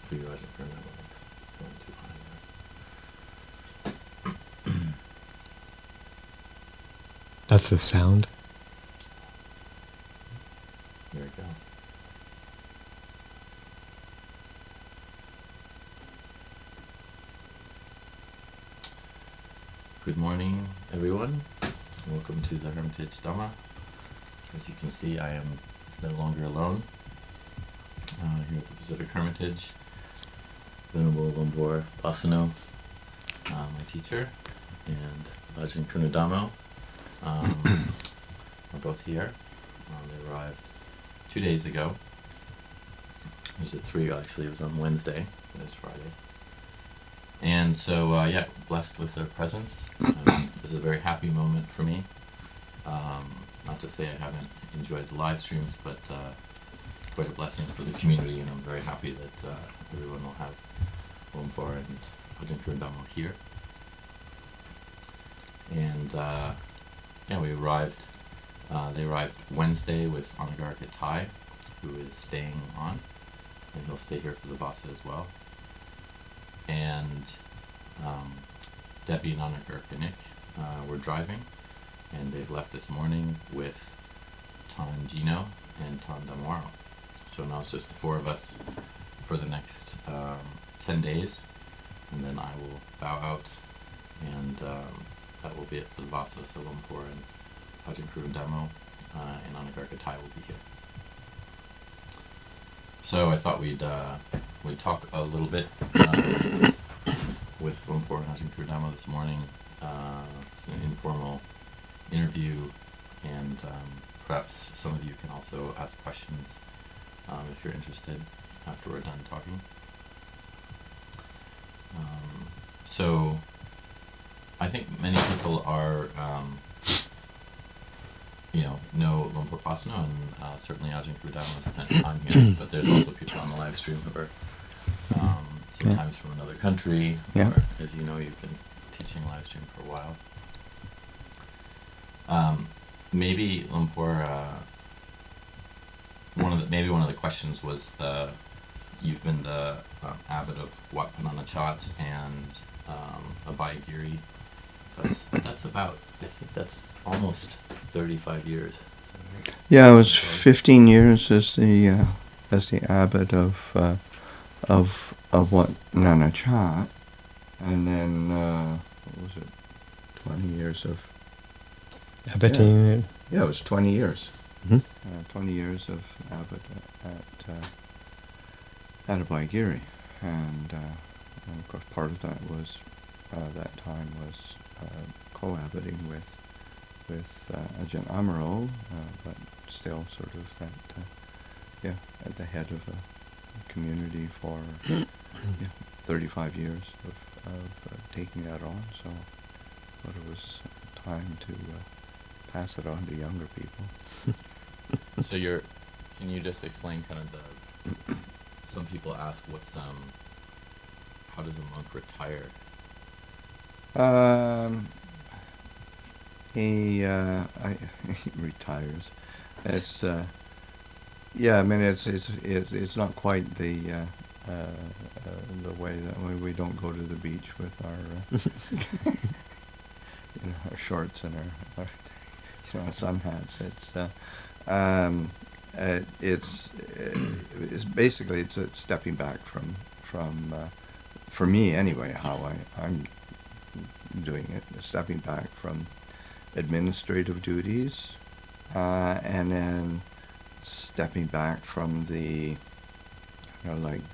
For you, Ajahn Cunda, it's going too high there. That's the sound. There we go. Good morning, everyone. Welcome to the Hermitage Dhamma. As you can see, I am no longer alone here at the Pacific Hermitage. Venerable Luang Pasanno, my teacher, and Ajahn Karunadhammo are both here. They arrived 2 days ago. Was it 3? Actually, it was on Wednesday. It was Friday. And so, blessed with their presence. This is a very happy moment for me. Not to say I haven't enjoyed the live streams, but quite a blessing for the community, and I'm very happy that everyone will have Luang and Ajahn Cunda here. And we arrived. They arrived Wednesday with Anagarika Thai, who is staying on, and he'll stay here for the Vasa as well. And Debbie and Anagarika Nick were driving, and they've left this morning with Tan Gino and Tan Damwaro. So now it's just the 4 of us for the next 10 days, and then I will bow out, and that will be it for the Vasa. So Luang and Ajahn Karundhammo and Anagarika Thai will be here. So I thought we'd talk a little bit with Luang and Ajahn Karundhammo this morning, an informal interview, and perhaps some of you can also ask questions if you're interested after we're done talking. So I think many people are, know Luang Pasanno, and certainly Ajahn Cunda spent time here, but there's also people on the live stream who are sometimes from another country, or as you know, you've been teaching live stream for a while. Maybe Luang one of the questions was you've been the abbot of Wat Pananachat and Abhayagiri. That's about, I think that's almost 35 years. Right? Yeah, I was 15 years as the abbot of Wat Pananachat, and then what was it? 20 years of Abboting. Yeah, it was 20 years. Mm-hmm. 20 years of abbot at Abhayagiri, and of course part of that was that time was co-abboting with Ajahn Amaro, but still sort of that at the head of a community for 35 years of taking that on. So thought it was time to pass it on to younger people. So can you just explain kind of some people ask how does a monk retire? He retires. It's I mean it's not quite the way that we don't go to the beach with our our shorts and our sun hats. It's basically it's stepping back from for me anyway, how I'm doing it, stepping back from administrative duties, and then stepping back from the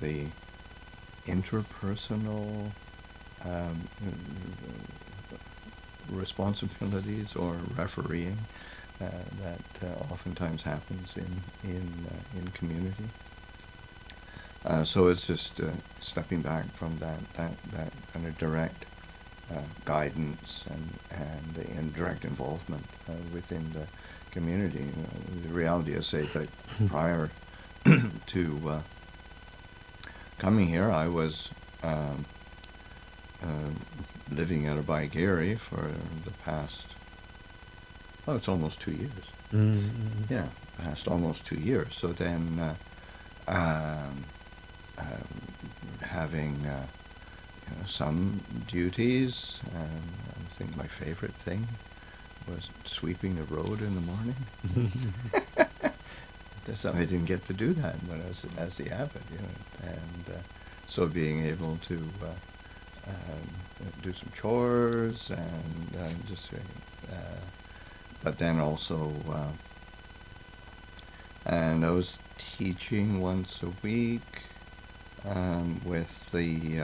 the interpersonal responsibilities or refereeing that oftentimes happens in community. So it's just stepping back from that kind of direct guidance and direct involvement within the community. The reality is, say, that prior to coming here, I was living at Abhayagiri for the past, it's almost 2 years. Mm-hmm. Yeah, past almost 2 years. So then having some duties. I think my favorite thing was sweeping the road in the morning. I didn't get to do that when I was as the abbot, and so being able to do some chores and but then also, and I was teaching once a week with the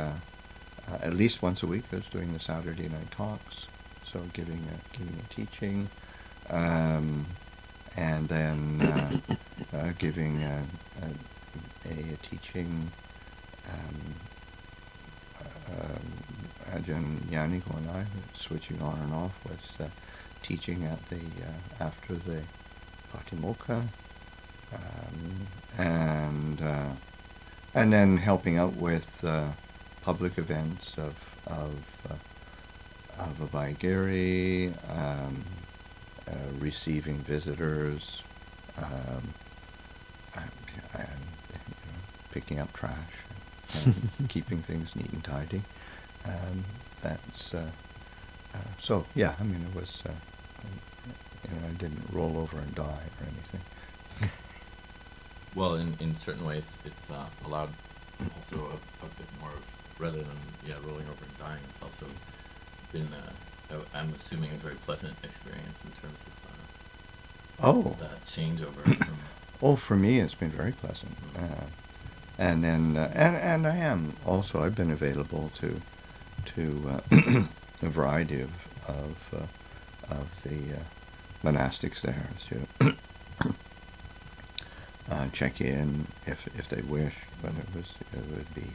at least once a week. I was doing the Saturday night talks, so giving a teaching, and then giving a teaching. Ajahn Yaniko and I switching on and off with teaching at the after the Patimokkha, and then helping out with public events of Abhayagiri, receiving visitors, and picking up trash and keeping things neat and tidy. That's so. Yeah, I mean, it was. I didn't roll over and die or anything. Well, in certain ways, it's allowed also a bit more of, rather than rolling over and dying. It's also been I'm assuming a very pleasant experience in terms of that changeover. Oh, for me, it's been very pleasant. And then and I am also. I've been available to a variety of the monastics there to check in if they wish, but it would be.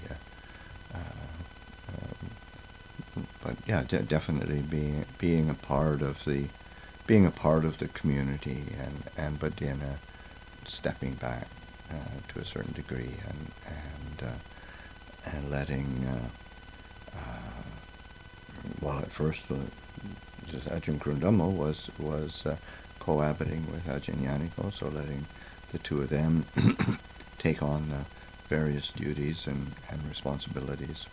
But yeah, definitely being a part of the community and but in stepping back to a certain degree and letting. Well, at first, just Ajahn Karundhammo was cohabiting with Ajahn Yaniko, so letting the two of them take on various duties and responsibilities.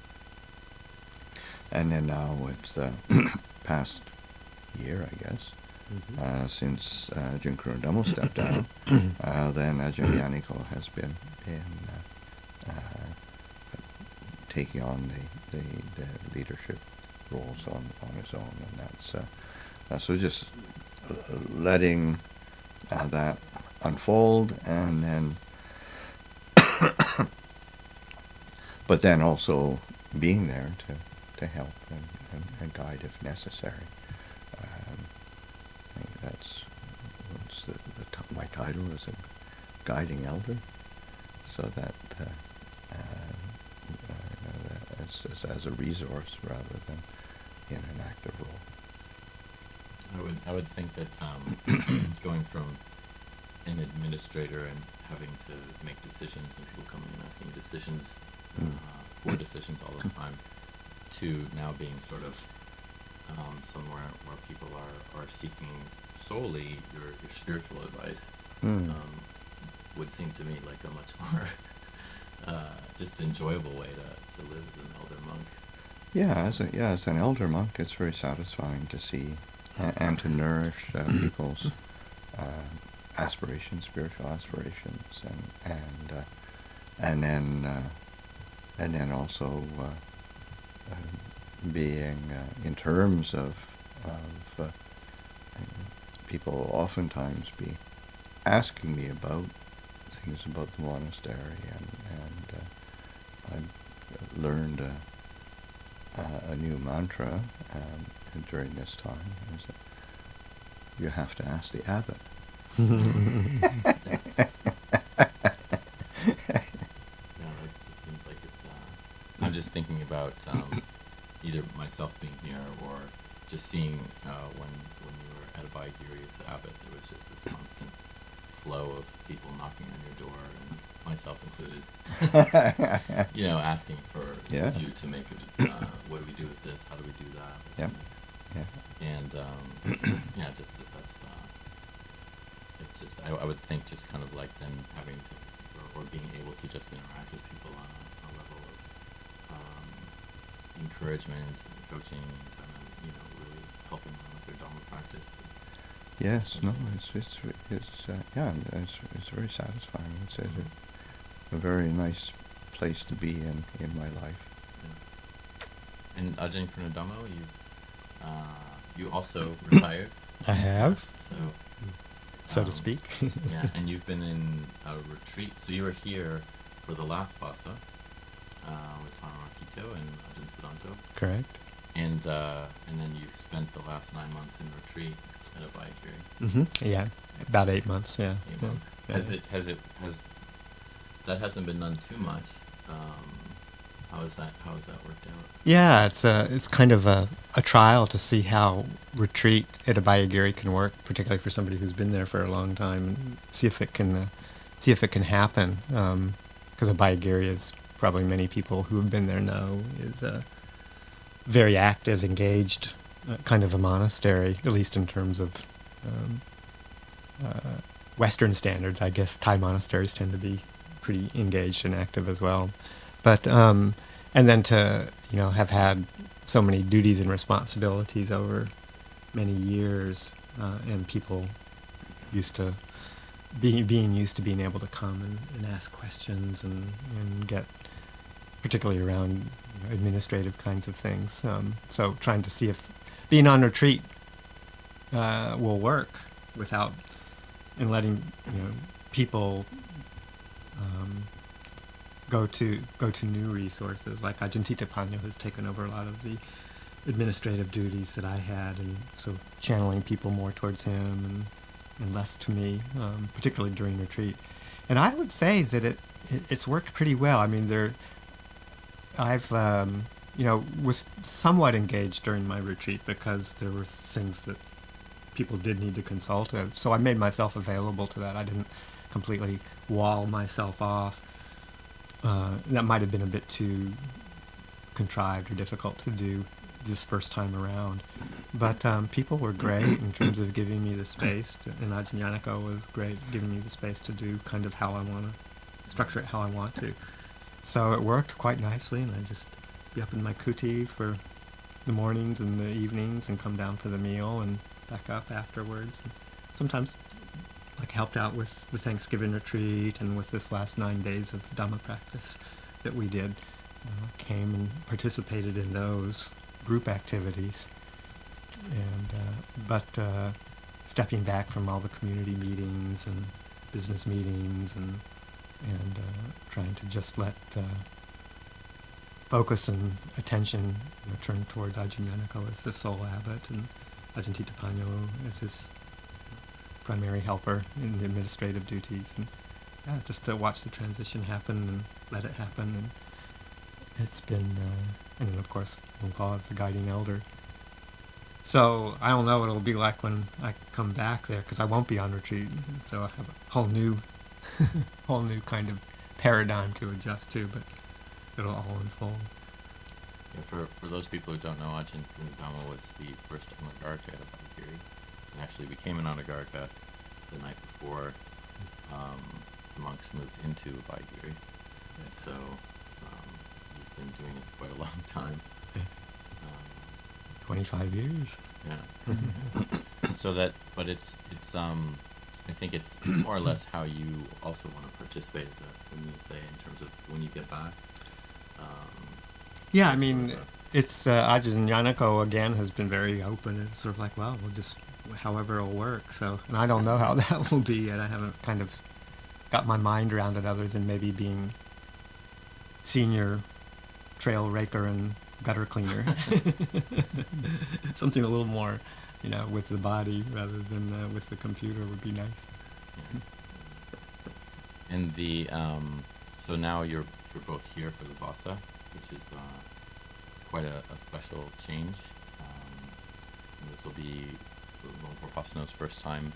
And then now, with past year, I guess, since Ajahn Karunadhammo stepped down, then Ajahn Yaniko has been taking on the leadership roles on his own, and that's so just letting that unfold, and then but then also being there to help and guide if necessary. I think that's my title is a guiding elder, so that as a resource rather than in an active role. I would think that going from an administrator and having to make decisions and people coming and making decisions, poor decisions all the time, to now being sort of somewhere where people are seeking solely your spiritual advice, would seem to me like a much more just enjoyable way to live as an elder monk. Yeah, as an elder monk, it's very satisfying to see and to nourish people's aspirations, spiritual aspirations, and then also being in terms of people oftentimes be asking me about things about the monastery, and I've learned a new mantra during this time. Is that you have to ask the abbot. It seems like it's. I'm just thinking about either myself being here or just seeing when we were at Abhayagiri as the abbot, there was just this constant flow of people knocking on your door, and myself included. Asking for you to make it. What do we do with this? How do we do that? Yep. Yeah. And just that's. It's just I would think just kind of like then having to or being able to just interact with people on a level of encouragement and coaching and really helping them with their Dhamma practice. Yes, no, it's very satisfying. It's a very nice place to be in my life. Yeah. And Ajahn Karunadhammo, you also retired. I have, So to speak. yeah, and you've been in a retreat. So you were here for the last Vasa with Hanurakito and Ajahn Siddhanto. Correct. And then you spent the last 9 months in retreat at Abhayagiri. Yeah, about 8 months. Yeah. 8 months. Yeah. That hasn't been done too much. How has that worked out? Yeah, it's kind of a trial to see how retreat at Abhayagiri can work, particularly for somebody who's been there for a long time, and see if it can happen. Because Abhayagiri, as probably many people who have been there know, is a very active, engaged kind of a monastery, at least in terms of Western standards. I guess Thai monasteries tend to be pretty engaged and active as well. But and then to have had so many duties and responsibilities over many years, and people used to being used to being able to come and ask questions and get, particularly around administrative kinds of things. So trying to see if being on retreat will work without, and letting people go to new resources. Like Ajahn Panyo has taken over a lot of the administrative duties that I had, and so channeling people more towards him and less to me, particularly during retreat. And I would say that it's worked pretty well. I mean, I've was somewhat engaged during my retreat because there were things that people did need to consult with. So I made myself available to that. I didn't completely wall myself off. That might have been a bit too contrived or difficult to do this first time around. But people were great in terms of giving me the space, and Ajahn Yanako was great giving me the space to do kind of how I want to structure it, how I want to. So it worked quite nicely, and I just be up in my kuti for the mornings and the evenings and come down for the meal and back up afterwards. And sometimes helped out with the Thanksgiving retreat and with this last 9 days of Dhamma practice that we did. Came and participated in those group activities, but stepping back from all the community meetings and business meetings and trying to just let focus and attention turn towards Ajahn Yanako as the sole abbot and Ajahn Panyo as his primary helper in the administrative duties, and just to watch the transition happen and let it happen. And it's been, and then of course Luang Por is the guiding elder. So I don't know what it'll be like when I come back there, because I won't be on retreat. So I have a whole new kind of paradigm to adjust to, but it'll all unfold. Yeah, for those people who don't know, Ajahn Cunda was the first Anagarika at Abhayagiri, and actually became an Anagarika the night before the monks moved into Abhayagiri. So you've been doing it for quite a long time. 25 years. Yeah. But it's I think it's more or less how you also want to participate, when you say, in terms of when you get back. Yeah, I mean, it's Ajahn Yanako again has been very open. It's sort of like, well, we'll just however it'll work. So, and I don't know how that will be yet. I haven't kind of got my mind around it, other than maybe being senior trail raker and gutter cleaner. Something a little more, with the body rather than with the computer would be nice. Yeah. And the so now you're both here for the Vasa, which is quite a special change. And this will be Luang Por Pasanno's first time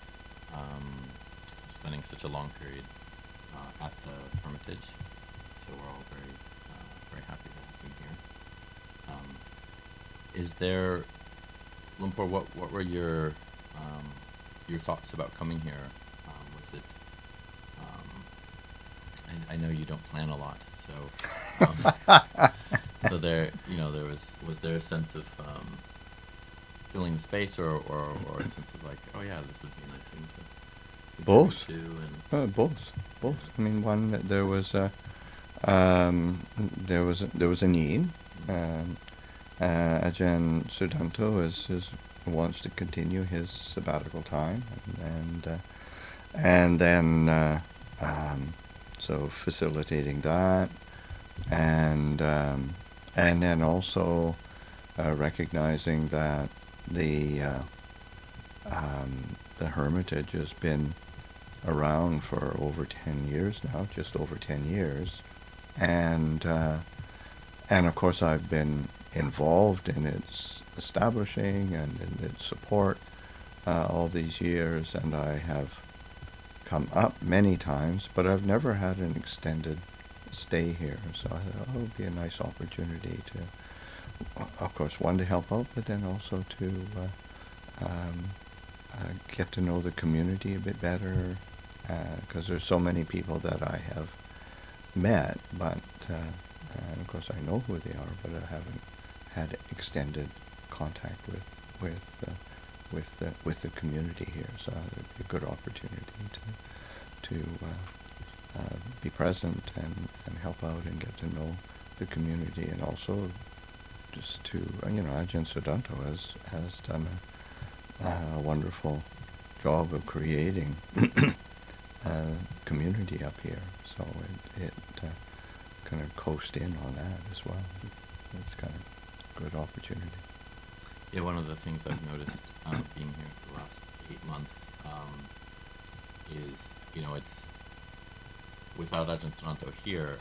spending such a long period at the Hermitage. So we're all very very happy to have him here. Is there, Luang Por, what were your thoughts about coming here? Was it? I know you don't plan a lot, so So there, was there a sense of filling the space, or a sense of like, oh yeah, this would be a nice thing to Both. contribute to, and Both. Both. yeah. I mean, one, there was a need. Um, Ajahn Sudanto wants to continue his sabbatical time, and then so facilitating that, and then also recognizing that the the Hermitage has been around for over 10 years now, just over 10 years, and of course I've been involved in its establishing and in its support all these years, and I have come up many times, but I've never had an extended stay here. So I thought, oh, it would be a nice opportunity to, of course, one, to help out, but then also to get to know the community a bit better, because there's so many people that I have met, but and of course I know who they are, but I haven't had extended contact with the community here. So it would be a good opportunity to be present and help out and get to know the community, and also just to Ajahn Sudanto has done a wonderful job of creating community up here. So it kind of coast in on that as well. It's kind of a good opportunity. Yeah, one of the things I've noticed being here for the last 8 months is, it's without Ajahn Sudanto here,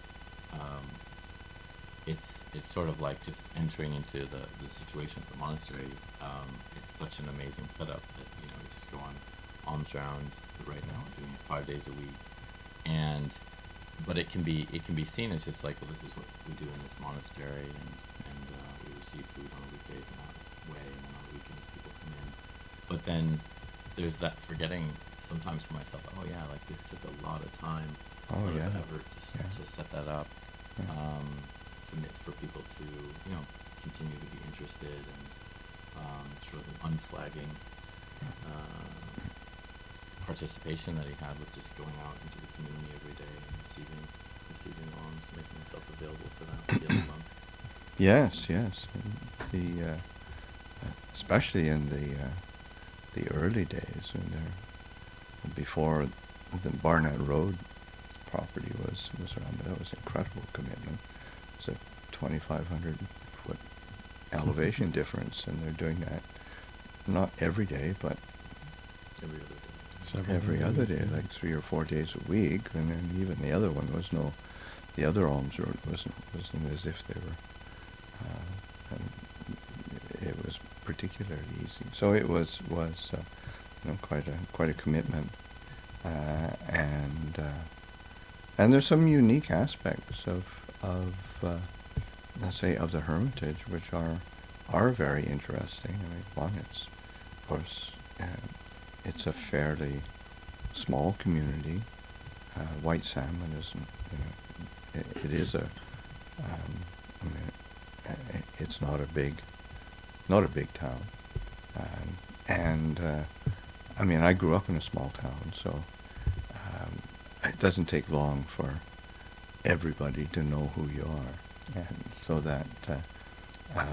it's sort of like just entering into the situation at the monastery. It's such an amazing setup that we just go on alms round. Right now we're doing it 5 days a week, but it can be seen as just like, well, this is what we do in this monastery, and we receive food on the weekdays in that way, and then on the weekends people come in. But then there's that forgetting sometimes for myself, oh yeah, like this took a lot of time, a lot of effort to set that up, for people to continue to be interested, and sort of an unflagging participation that he had with just going out into the community every day and receiving alms, making himself available for that with the other monks. Yes. The especially in the early days, before the Barnett Road property was around, that was incredible commitment. It's a 2,500 foot elevation difference, and they're doing that not every day, but every other day, like 3 or 4 days a week. And then even the other one the other alms road wasn't as if they were, it was particularly easy. So it was quite a commitment, and there's some unique aspects of let's say of the Hermitage which are very interesting. I mean, one, it's of course it's a fairly small community. White Salmon isn't, it is a, it's not a big town, and I mean, I grew up in a small town, so it doesn't take long for everybody to know who you are, and so that,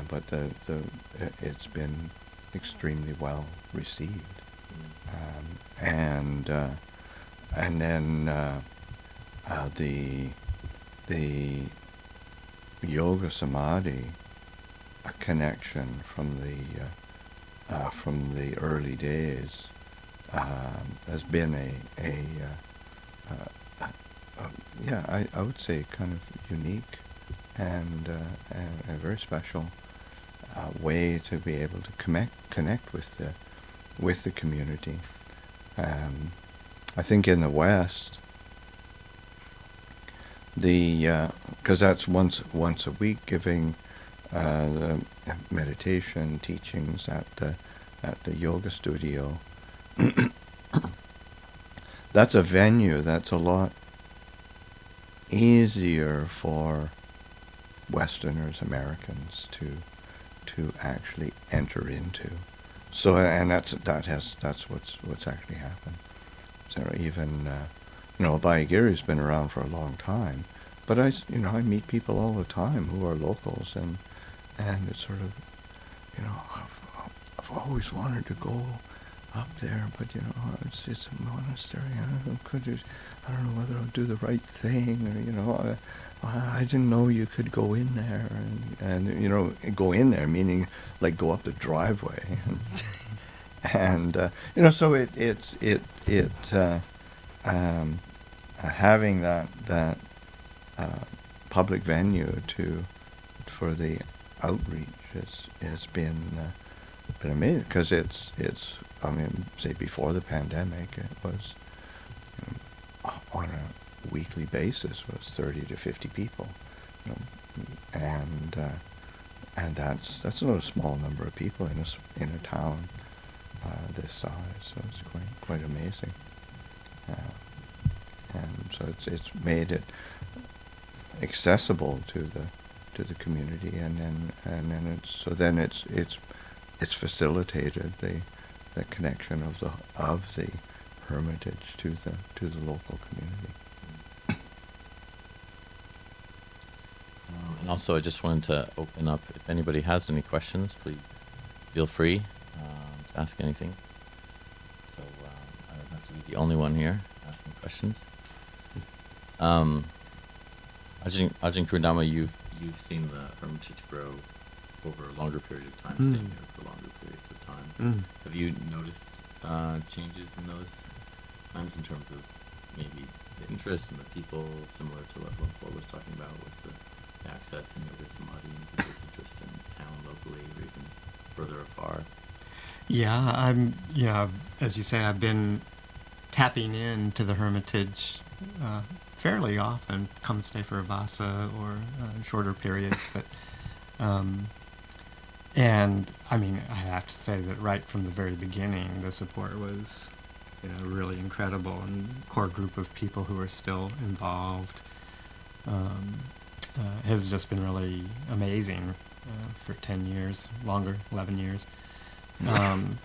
but it's been extremely well received, and then the yoga samadhi connection from the early days has been I would say kind of unique and a very special way to be able to connect with the community. I think in the West, because that's once a week, giving the meditation teachings at the yoga studio. That's a venue that's a lot easier for Westerners, Americans, to actually enter into. So, and that's what's actually happened. So even Abhayagiri's been around for a long time, but I meet people all the time who are locals, and it's sort of, I've always wanted to go up there, but it's a monastery. I don't know whether I'll do the right thing, or I didn't know you could go in there, and go in there meaning like go up the driveway, and so having that public venue for the outreach has been amazing, because it's say before the pandemic, it was on a weekly basis was 30 to 50 people, and that's not a small number of people in a town this size, so it's quite amazing, and so it's made it accessible to the community, and then it's facilitated the connection of the Hermitage to the local community. And also, I just wanted to open up, if anybody has any questions, please feel free to ask anything. So I don't have to be the only one here asking questions. Ajahn Cunda, you've seen the Hermitage grow over a longer period of time, staying there for longer periods of time. Have you noticed changes in those times in terms of maybe the interest and the people, similar to what Luang was talking about with the access and yoga samadhi and people's interest in town locally or even further afar? Yeah, as you say, I've been tapping into the Hermitage fairly often, come and stay for a vasa or shorter periods, but and I mean, I have to say that right from the very beginning, the support was really incredible, and core group of people who are still involved has just been really amazing for 10 years, longer, 11 years. And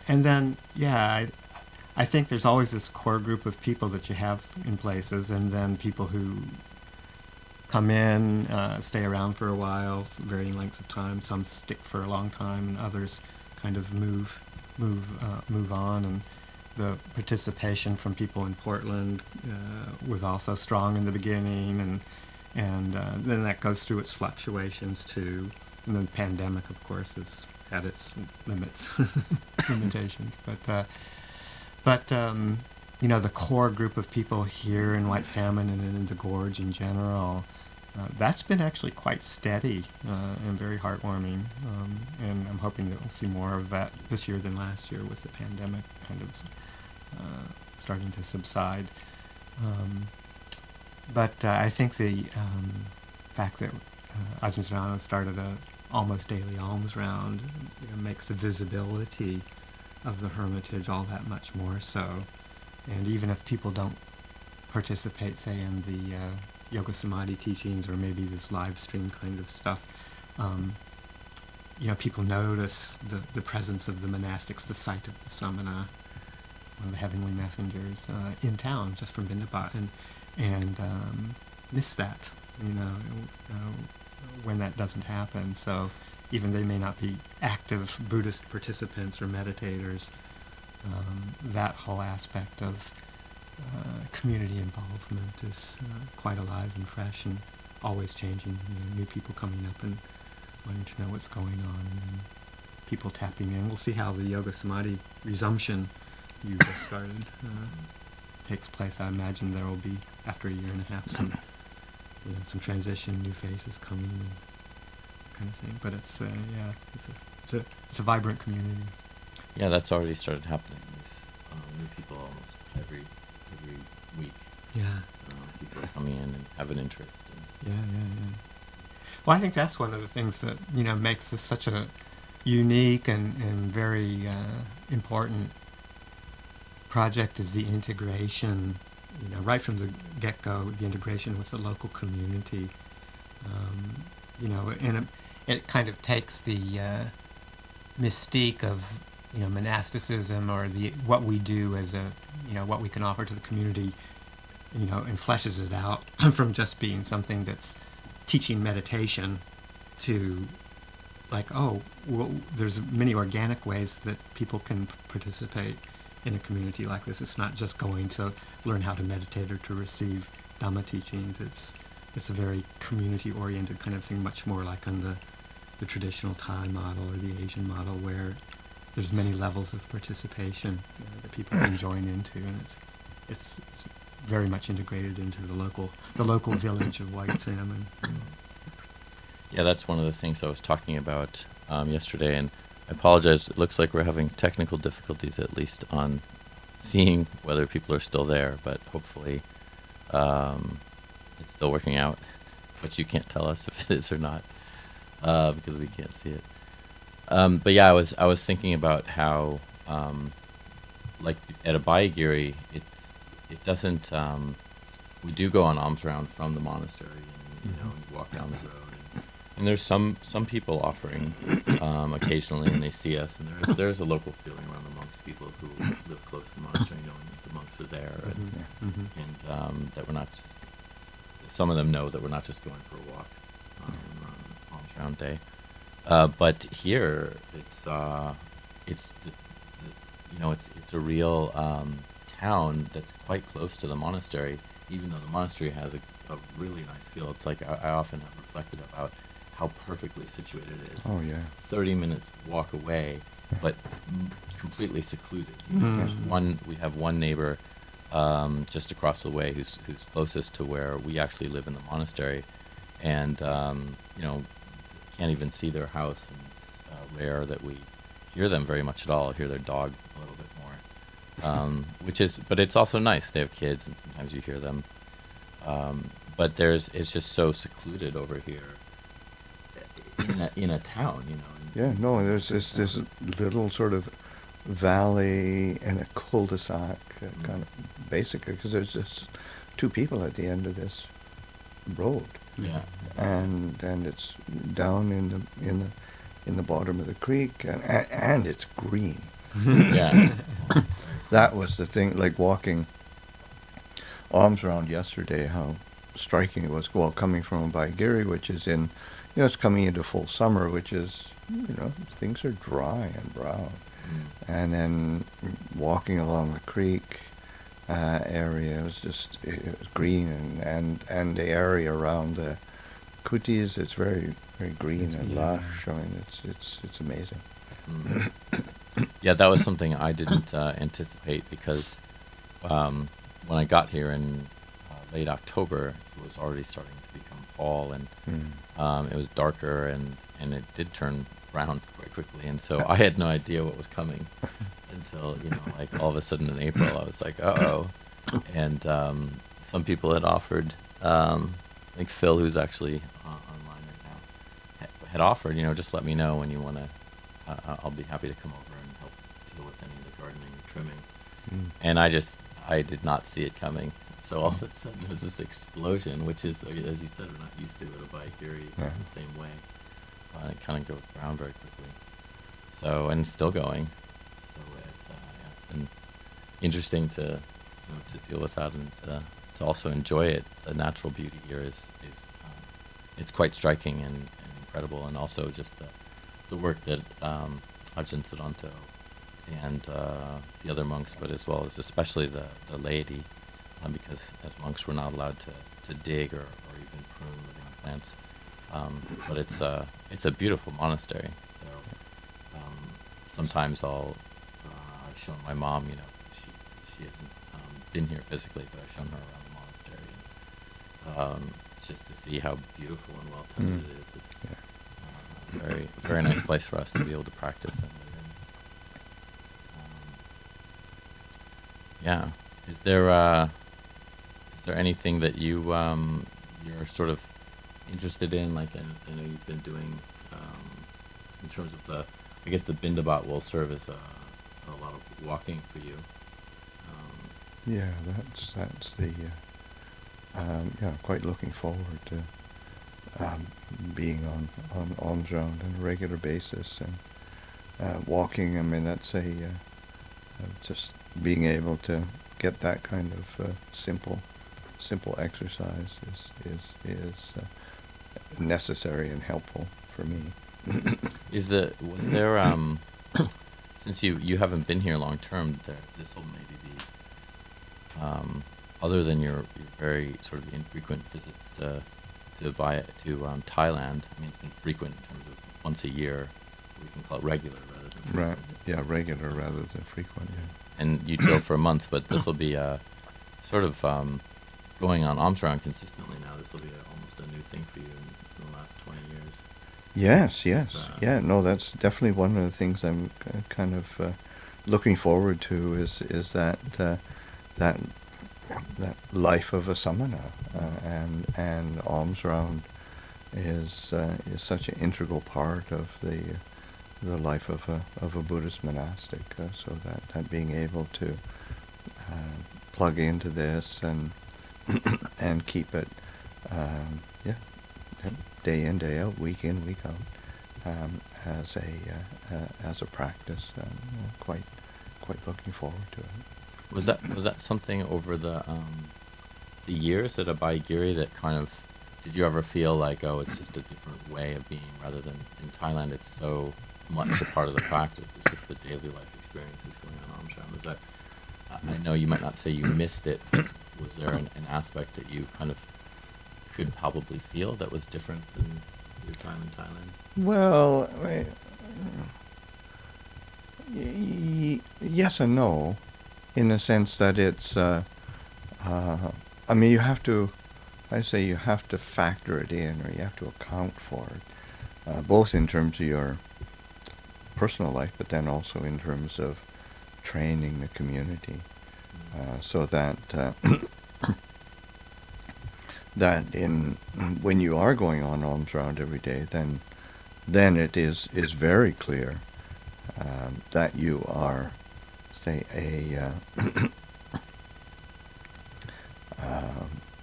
then, I think there's always this core group of people that you have in places, and then people who come in, stay around for a while, for varying lengths of time. Some stick for a long time, and others kind of move on. And the participation from people in Portland was also strong in the beginning, and then that goes through its fluctuations too. And the pandemic, of course, has had its limitations, but the core group of people here in White Salmon and in the Gorge in general, that's been actually quite steady and very heartwarming. And I'm hoping that we'll see more of that this year than last year, with the pandemic kind of starting to subside. But I think the fact that Ajahn Cunda started a almost daily alms round makes the visibility of the Hermitage all that much more so. And even if people don't participate, say, in the yoga samadhi teachings or maybe this live stream kind of stuff, people notice the presence of the monastics, the sight of the samana, one of the heavenly messengers, in town just from Bindabat, and miss that, when that doesn't happen. So even they may not be active Buddhist participants or meditators, that whole aspect of community involvement is quite alive and fresh and always changing. New people coming up and wanting to know what's going on, and people tapping in. We'll see how the yoga samadhi resumption you just started takes place. I imagine there will be, after a year and a half, some transition, new faces coming, and kind of thing. But it's it's a vibrant community. Yeah, that's already started happening. There's new people almost every week. Yeah. People are coming in and have an interest. Yeah. Well, I think that's one of the things that makes this such a unique and very important project, is the integration. Right from the get-go, the integration with the local community. and it kind of takes the mystique of monasticism or what we do as what we can offer to the community, and fleshes it out from just being something that's teaching meditation to there's many organic ways that people can participate in a community like this. It's not just going to learn how to meditate or to receive Dhamma teachings. It's a very community-oriented kind of thing, much more like on the traditional Thai model or the Asian model, where there's many levels of participation that people can join into, and it's very much integrated into the local village of White Salmon. Yeah, that's one of the things I was talking about yesterday, and I apologize. It looks like we're having technical difficulties, at least on seeing whether people are still there, but hopefully it's still working out. But you can't tell us if it is or not because we can't see it. But yeah, I was thinking about how, like at Abhayagiri, it doesn't. We do go on alms round from the monastery, and you walk down the road. And there's some people offering occasionally, and they see us, and there's a local feeling around the monks, people who live close to the monastery, knowing that the monks are there, and that we're not just, some of them know that we're not just going for a walk on alms round day. But here, it's a real town that's quite close to the monastery, even though the monastery has a really nice feel. It's like I often have reflected about how perfectly situated it is. Oh, yeah. 30 minutes walk away, but completely secluded. We have one neighbor just across the way who's closest to where we actually live in the monastery, and can't even see their house, and it's rare that we hear them very much at all. Hear their dog a little bit more, but it's also nice. They have kids, and sometimes you hear them. But it's just so secluded over here in a town, Yeah, no, there's this little sort of valley and a cul-de-sac, kind of basically, because there's just two people at the end of this road. Yeah. And it's down in the bottom of the creek, and it's green. Yeah. That was the thing, like walking alms round yesterday, how striking it was. Well, coming from Abhayagiri, which is it's coming into full summer, which is, things are dry and brown. And then walking along the creek area, it was green, and the area around the kutis, it's very, very green and lush. I mean, it's amazing. Yeah, that was something I didn't anticipate, because when I got here in late October, it was already starting to become fall, and it was darker, and it did turn brown quite quickly, and so I had no idea what was coming until, like all of a sudden in April, I was like, uh-oh. And some people had offered, like Phil, who's actually online right now, had offered, just let me know when you want to, I'll be happy to come over and help deal with any of the gardening or trimming. And I did not see it coming. So all of a sudden it was this explosion, which is, as you said, we're not used to it at Abhayagiri in the same way. It kind of goes brown very quickly. So, and it's still going. So it's been interesting to deal with that, and to also enjoy it. The natural beauty here is it's quite striking and incredible, and also just the work that Ajahn Cunda and the other monks, but as well as especially the laity, because as monks we're not allowed to dig or even prune living plants. But it's a beautiful monastery. So sometimes I've shown my mom, she hasn't been here physically, but I've shown her around the monastery, and just to see how beautiful and well tended it is. It's a very, very nice place for us to be able to practice and live in. Yeah. Is there anything that you're sort of interested in? Like, I know you've been doing in terms of the Bindabat will serve as a lot of walking for you. Yeah, that's the quite looking forward to being on alms round on a regular basis, and walking. I mean, that's just being able to get that kind of simple exercise is necessary and helpful for me. Was there since you haven't been here long term, this will maybe be other than your very sort of infrequent visits to Thailand. I mean, it's been frequent in terms of once a year. We can call it regular rather than frequent. Right. Yeah, regular rather than frequent. Yeah. And you'd go for a month, but this will be sort of going on alms round consistently now. This will be almost a new thing for you in the last 20 years. Yes. Yeah. No, that's definitely one of the things I'm kind of looking forward to is that that life of a samana, and alms round is such an integral part of the life of a Buddhist monastic. So that being able to plug into this and and keep it, day in, day out, week in, week out, as a practice. Quite looking forward to it. Was that something over the years at Abhayagiri that kind of, did you ever feel like, oh, it's just a different way of being rather than in Thailand it's so much a part of the practice, it's just the daily life experiences going on Amsham? Was that, I know you might not say you missed it, but was there an aspect that you kind of could probably feel that was different than your time in Thailand? Well, yes and no, in the sense that it's, I mean, you have to factor it in, or you have to account for it, both in terms of your personal life, but then also in terms of training the community, so that that when you are going on alms round every day, then it is very clear that you are, say,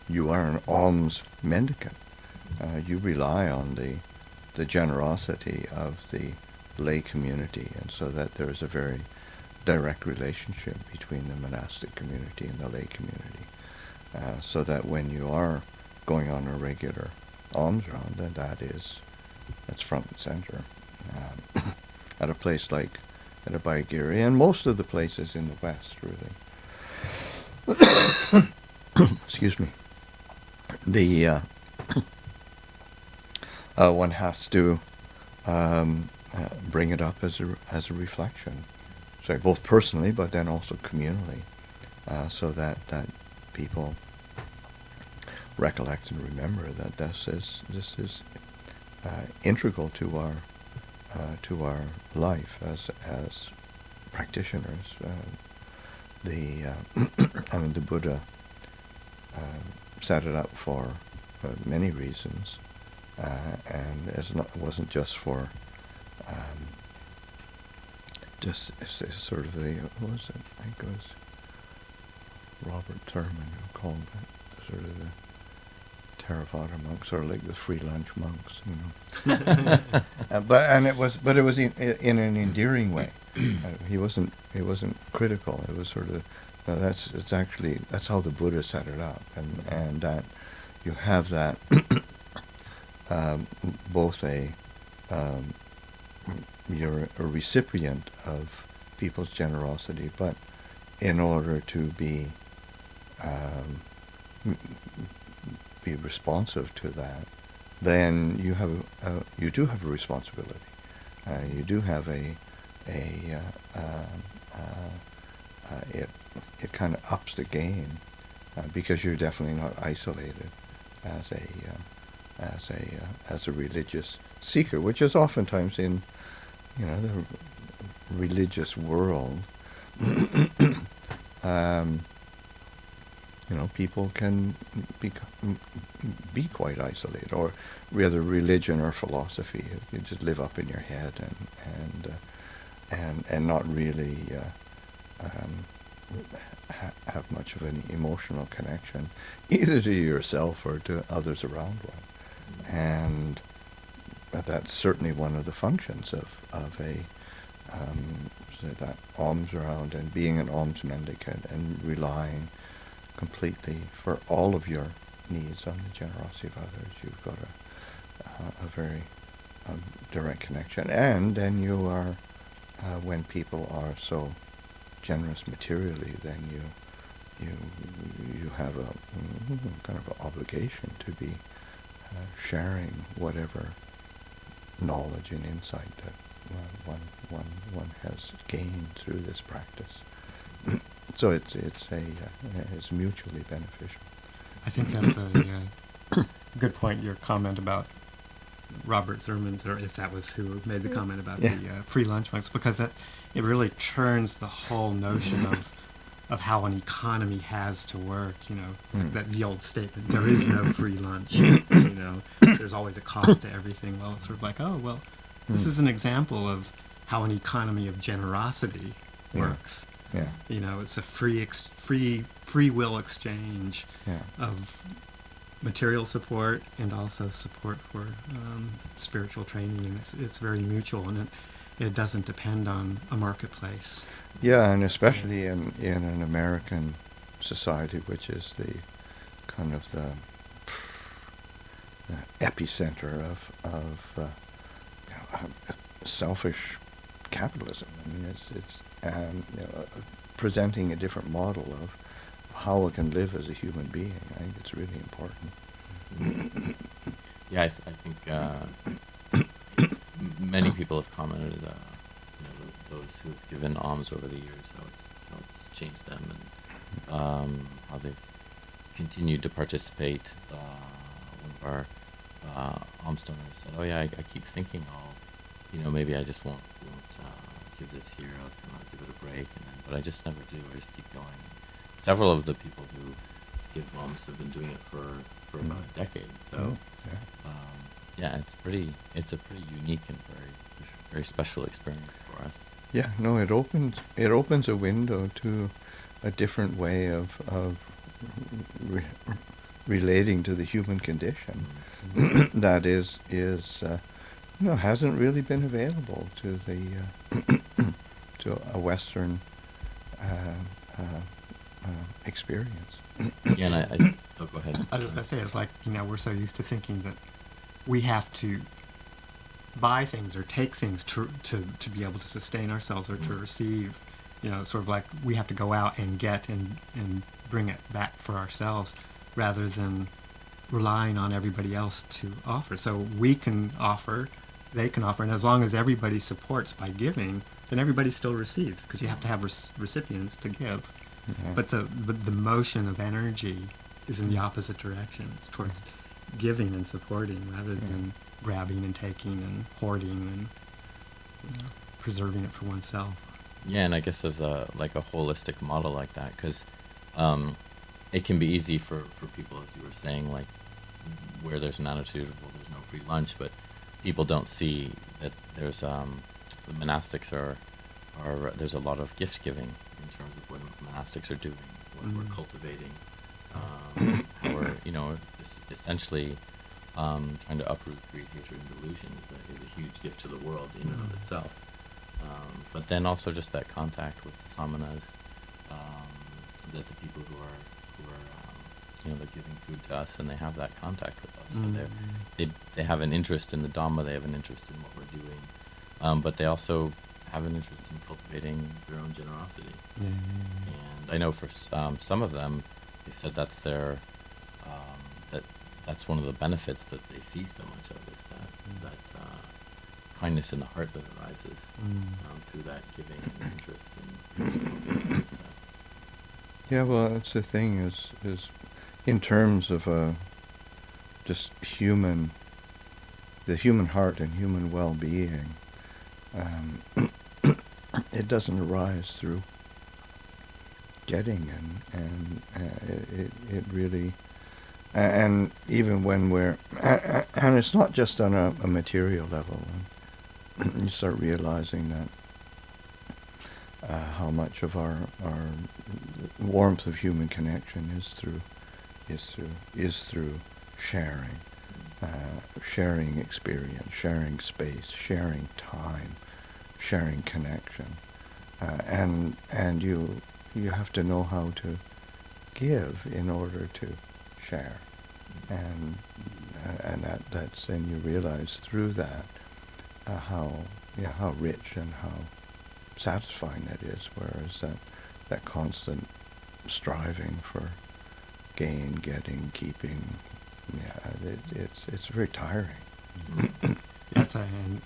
you are an alms mendicant. You rely on the generosity of the lay community, and so that there is a very direct relationship between the monastic community and the lay community. So that when you are going on a regular alms round, then that's front and center. At a place like at Abhayagiri, and most of the places in the West, really. Excuse me. The one has to bring it up as a reflection, so both personally, but then also communally, so that people recollect and remember that this is integral to our life as practitioners. I mean, the Buddha set it up for many reasons, and it wasn't just for just it's sort of what was it? I think it was Robert Thurman who called it sort of the Theravada monks, or like the free lunch monks, you know. But it was in an endearing way. He wasn't critical. It was sort of, that's how the Buddha set it up, and that you have that both you're a recipient of people's generosity, but in order to be responsive to that, then you do have a responsibility. You do have it kind of ups the game, because you're definitely not isolated as a religious seeker, which is oftentimes in the religious world. People can be quite isolated, or rather, religion or philosophy, you just live up in your head and not really have much of an emotional connection, either to yourself or to others around one. And that's certainly one of the functions of a say that alms round, and being an alms mendicant and relying completely for all of your needs on the generosity of others. You've got a very direct connection, and then you are when people are so generous materially, then you have a kind of an obligation to be sharing whatever knowledge and insight that one has gained through this practice. So it's mutually beneficial. I think that's a good point. Your comment about Robert Thurman's, or if that was who made the comment about the free lunch monks, because it really turns the whole notion of how an economy has to work. That the old statement, there is no free lunch. There's always a cost to everything. Well, it's sort of like, oh well, this is an example of how an economy of generosity works. Yeah. It's a free will exchange of material support and also support for spiritual training, and it's very mutual, and it doesn't depend on a marketplace. Yeah, and especially in an American society, which is the kind of the epicenter of selfish capitalism. I mean, it's presenting a different model of how one can live as a human being. I think it's really important. Yeah, I think many people have commented, those who have given alms over the years, how it's changed them, and how they've continued to participate. One of our alms donors said, "Oh yeah, I keep thinking, maybe I just won't give this year. I'll give it a break, but I just never do. I just keep going." And several of the people who give alms have been doing it for about a decade. So, it's a pretty unique and very special experience for us. Yeah, no, it opens a window to a different way of relating to the human condition that is hasn't really been available to the to a Western experience. Yeah, and go ahead. I was just gonna say, it's like we're so used to thinking that we have to buy things or take things to be able to sustain ourselves or to receive. Sort of like we have to go out and get and bring it back for ourselves, rather than relying on everybody else to offer. So we can offer, they can offer, and as long as everybody supports by giving, then everybody still receives, because you have to have recipients to give. Yeah. But the motion of energy is in the opposite direction. It's towards giving and supporting, rather than grabbing and taking and hoarding and preserving it for oneself. Yeah, and I guess there's a holistic model like that, because it can be easy for people, as you were saying, like where there's an attitude of, well, there's no free lunch, but people don't see that there's the monastics are there's a lot of gift giving in terms of what monastics are doing, what we're cultivating, how we're essentially trying to uproot greed, hatred, and delusion is a huge gift to the world in and of itself. But then also just that contact with the samanas, that the people who are they're giving food to us, and they have that contact with us. So they have an interest in the Dhamma, they have an interest in what we're doing, but they also have an interest in cultivating their own generosity. And I know for some of them, they said that's their that's one of the benefits that they see so much of, is that kindness in the heart that arises through that giving and interest in stuff. Yeah, well, that's the thing is in terms of just the human heart and human well-being, it doesn't arise through getting, and it really, and even when we're, and it's not just on a material level, you start realizing that how much of our warmth of human connection is through sharing, sharing experience, sharing space, sharing time, sharing connection, and you have to know how to give in order to share, and that's and you realize through that how rich and how satisfying that is. Whereas that constant striving for gain, getting, keeping, it's very tiring. Yes, and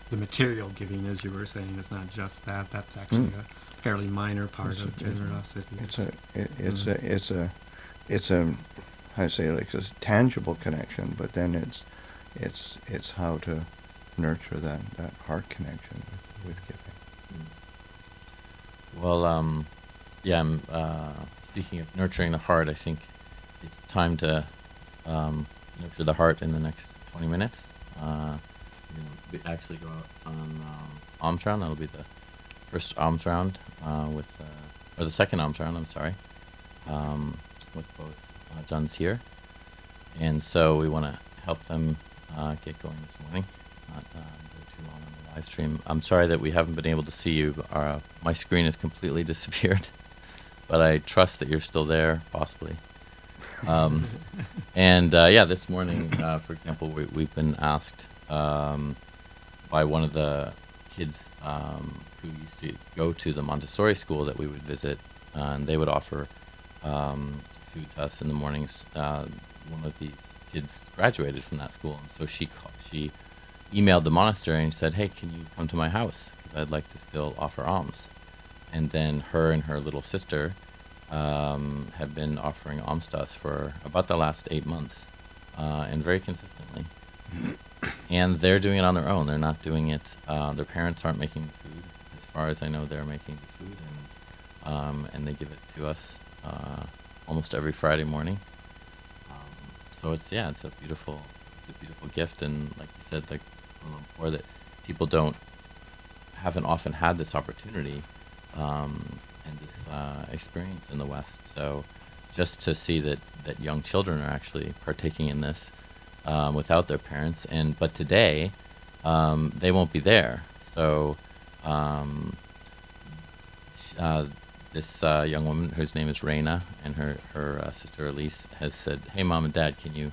the material giving, as you were saying, is not just that. That's actually a fairly minor part of generosity. It's a how to say, like, a tangible connection, but then it's how to nurture that heart connection with giving. Well, yeah. Speaking of nurturing the heart, I think it's time to nurture the heart in the next 20 minutes. We're going to actually go out on alms round. That'll be the first alms round or the second alms round, I'm sorry, with both Ajahns here. And so we want to help them get going this morning, not go too long on the live stream. I'm sorry that we haven't been able to see you. My screen has completely disappeared, but I trust that you're still there, possibly. And this morning, for example, we've been asked by one of the kids who used to go to the Montessori school that we would visit, and they would offer food to us in the mornings. One of these kids graduated from that school, and so she emailed the monastery and said, "Hey, can you come to my house? Because I'd like to still offer alms." And then her and her little sister have been offering alms to us for about the last 8 months, and very consistently. And they're doing it on their own. They're not doing it. Their parents aren't making the food. As far as I know, they're making the food, and they give it to us almost every Friday morning. So it's a beautiful gift, and like you said, like before, that people haven't often had this opportunity and this experience in the West. So just to see that young children are actually partaking in this without their parents, but today they won't be there. So this young woman, whose name is Reina, and her sister Elise, has said, "Hey, Mom and Dad, can you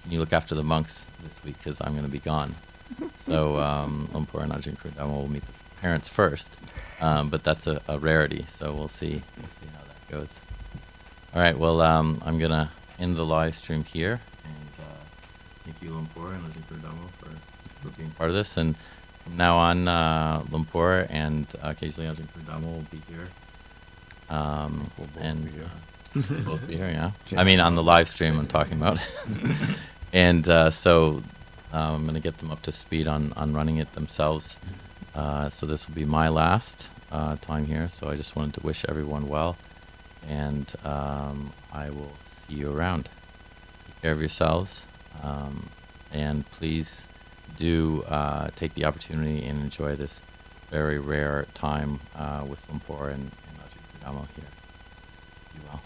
look after the monks this week, because I'm going to be gone." So Lumpur and Ajahn Karundhammo will meet the parents first, but that's a rarity. So we'll see how that goes. All right. Well, I'm going to end the live stream here, and thank you, Lumpur and Ajahn Karundhammo, for being part of this. And from now on, Lumpur and occasionally Ajahn Karundhammo will be here. We'll Both be here, yeah. I mean, on the live stream I'm talking about. And so I'm going to get them up to speed on running it themselves. So this will be my last time here. So I just wanted to wish everyone well, and I will see you around. Take care of yourselves, and please do take the opportunity and enjoy this very rare time with Lumpur and Ajahn Cunda here. Be well.